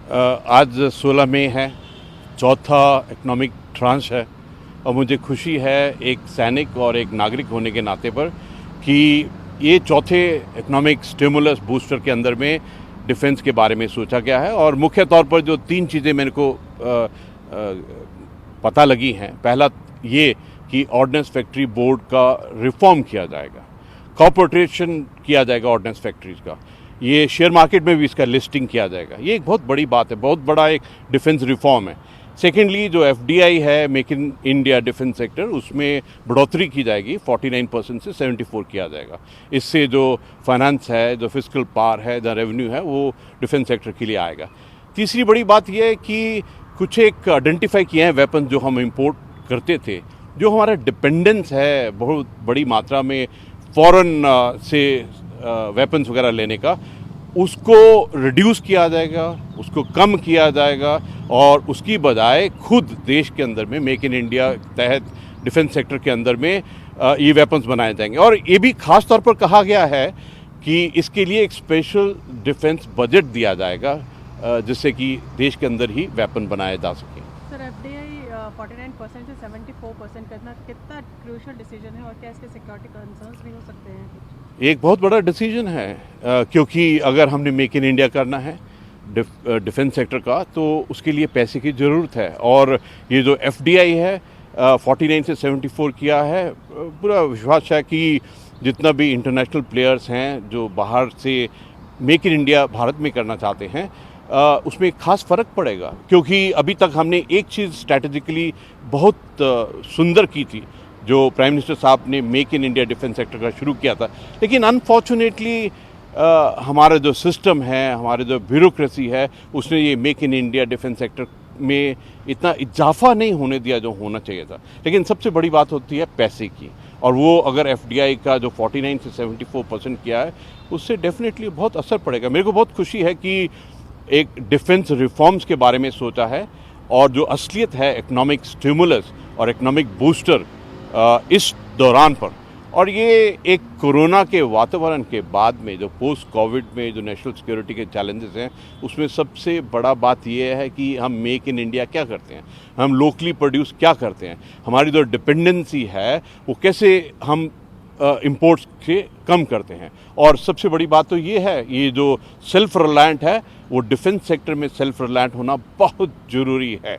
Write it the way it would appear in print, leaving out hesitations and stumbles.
आज 16 मई है, चौथा इकोनॉमिक ट्रांच है और मुझे खुशी है एक सैनिक और एक नागरिक होने के नाते पर कि ये चौथे इकोनॉमिक स्टिमुलस बूस्टर के अंदर में डिफेंस के बारे में सोचा गया है। और मुख्य तौर पर जो तीन चीज़ें मेरे को पता लगी हैं, पहला ये कि ऑर्डिनेंस फैक्ट्री बोर्ड का रिफॉर्म किया जाएगा, कॉर्पोरेशन किया जाएगा ऑर्डिनेंस फैक्ट्रीज का, ये शेयर मार्केट में भी इसका लिस्टिंग किया जाएगा। ये एक बहुत बड़ी बात है, बहुत बड़ा एक डिफेंस रिफॉर्म है। सेकेंडली जो FDI है, make in India defence sector, उसमें बढ़ोतरी की जाएगी, 49% से 74 किया जाएगा। इससे जो फाइनेंस है, जो फिजिकल पावर है, जो रेवेन्यू है, वो डिफेंस सेक्टर के लिए आएगा। तीसरी बड़ी बात यह है कि कुछ एक आइडेंटिफाई किए हैं वेपन जो हम इंपोर्ट करते थे, जो हमारा डिपेंडेंस है बहुत बड़ी मात्रा में फॉरेन से वेपन्स वगैरह लेने का, उसको रिड्यूस किया जाएगा, उसको कम किया जाएगा और उसकी बजाय खुद देश के अंदर में मेक इन इंडिया तहत डिफेंस सेक्टर के अंदर में ये वेपन्स बनाए जाएंगे। और ये भी खास तौर पर कहा गया है कि इसके लिए एक स्पेशल डिफेंस बजट दिया जाएगा जिससे कि देश के अंदर ही वेपन बनाए जा सकें। सर, FDI 49% से 74% करना कितना क्रूशियल डिसीजन है और क्या इसके सिक्योरिटी कंसर्न्स भी हो सकते हैं? एक बहुत बड़ा डिसीजन है क्योंकि अगर हमने मेक इन इंडिया करना है डिफेंस सेक्टर का तो उसके लिए पैसे की ज़रूरत है। और ये जो FDI है 49 से 74 किया है, पूरा विश्वास है कि जितना भी इंटरनेशनल प्लेयर्स हैं जो बाहर से मेक इन इंडिया भारत में करना चाहते हैं उसमें एक खास फ़र्क पड़ेगा। क्योंकि अभी तक हमने एक चीज़ स्ट्रैटेजिकली बहुत सुंदर की थी, जो प्राइम मिनिस्टर साहब ने make in India defence sector का शुरू किया था, लेकिन अनफॉर्चुनेटली हमारा जो सिस्टम है, हमारे जो ब्यूरोक्रेसी है, उसने ये make in India defence sector में इतना इजाफा नहीं होने दिया जो होना चाहिए था। लेकिन सबसे बड़ी बात होती है पैसे की, और वो अगर FDI का जो 49 से 74% किया है उससे डेफिनेटली बहुत असर पड़ेगा। मेरे को बहुत खुशी है कि एक डिफेंस रिफॉर्म्स के बारे में सोचा है और जो असलियत है इकोनॉमिक स्टिमुलस और इकोनॉमिक बूस्टर इस दौरान पर, और ये एक कोरोना के वातावरण के बाद में जो पोस्ट कोविड में जो नेशनल सिक्योरिटी के चैलेंजेस हैं, उसमें सबसे बड़ा बात ये है कि हम मेक इन इंडिया क्या करते हैं, हम लोकली प्रोड्यूस क्या करते हैं, हमारी जो डिपेंडेंसी है वो कैसे हम इंपोर्ट्स से कम करते हैं। और सबसे बड़ी बात तो ये है, ये जो सेल्फ रिलायंट है, वो डिफेंस सेक्टर में सेल्फ रिलायंट होना बहुत ज़रूरी है।